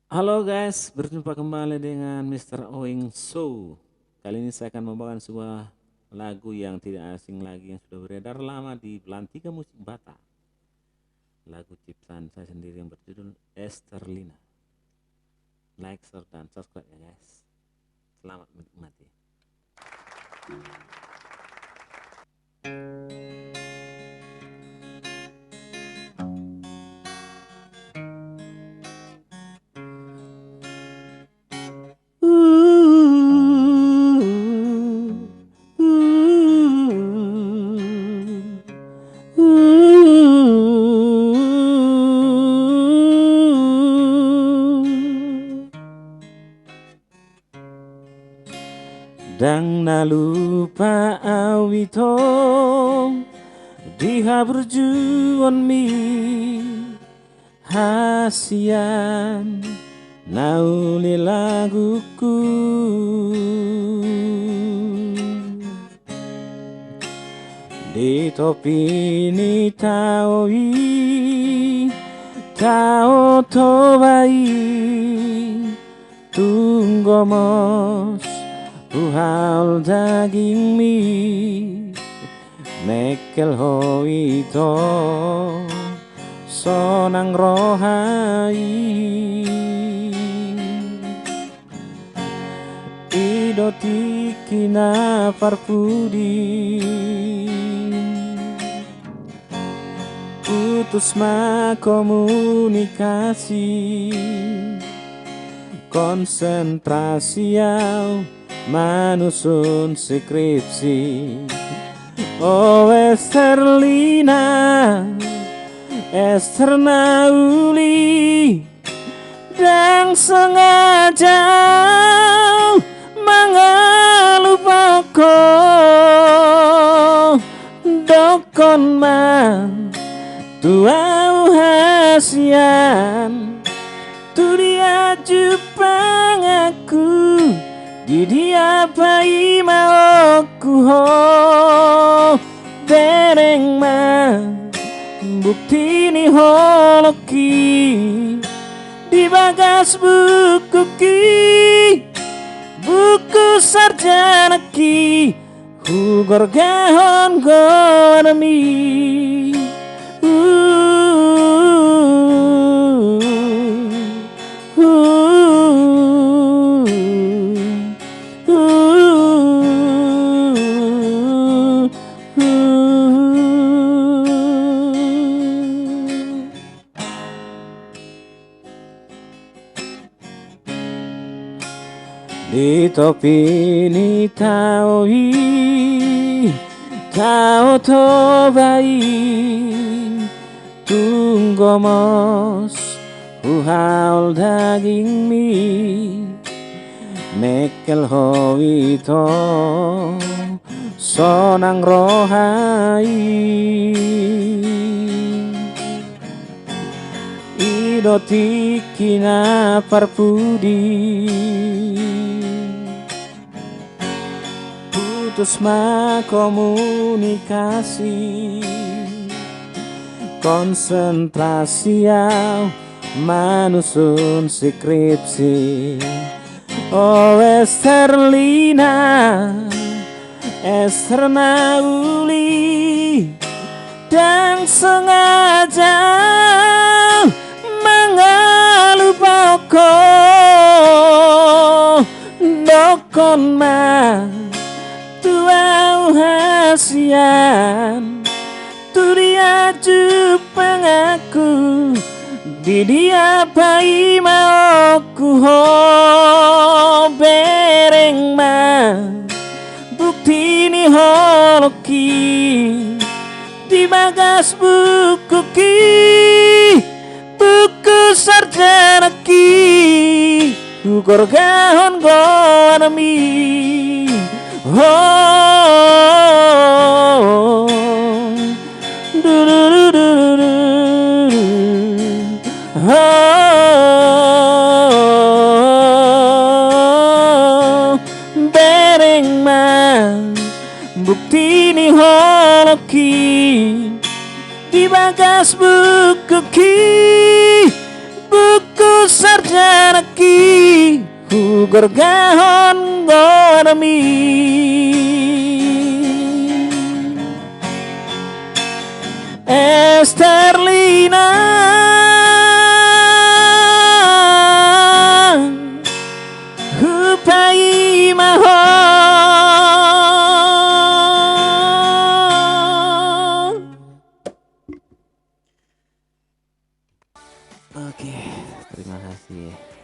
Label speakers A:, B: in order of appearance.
A: Halo guys, berjumpa kembali dengan Mr. Owing Show. Kali ini saya akan membawakan sebuah lagu yang tidak asing lagi, yang sudah beredar lama di Belantika Musik Batak. Lagu ciptaan saya sendiri yang berjudul Esterlina. Like, share, dan subscribe ya guys. Selamat menikmati. Dang na lupa awito diha berjuang mi hasian nauli laguku di topi ni taoi tao tobai tunggomos Uhal daging mi mekel hoito sonang rohai idoti kina parpudi utus ma komunikasi konsentrasi manusun skripsi Esterlina Esterna uli dan sengaja mengalupako dokon ma tuau hasian tu dia jupang aku di dia pai mau ku ho dereng ma bukti ni holoki di bagas buku buku sarjana ki hugor gahon gonami di topi ni taoi tao tobai tunggomos uhal daging mi mekel hoito sonang rohai idoti kina parpudi putus ma komunikasi konsentrasi manusun skripsi Esterlina Esterna uli dan sengaja mengalupako dokon ma tuau hasian tu dia jupang aku di dia pai mau ku ho bereng ma bukti ni holoki di bagas buku buku sarjana ki ukur gahon gonami bereng ma bukti ni holoki di bagas buku buku sarjana gorgahon gormi Esterlina Hupai maho Oke, terima kasih.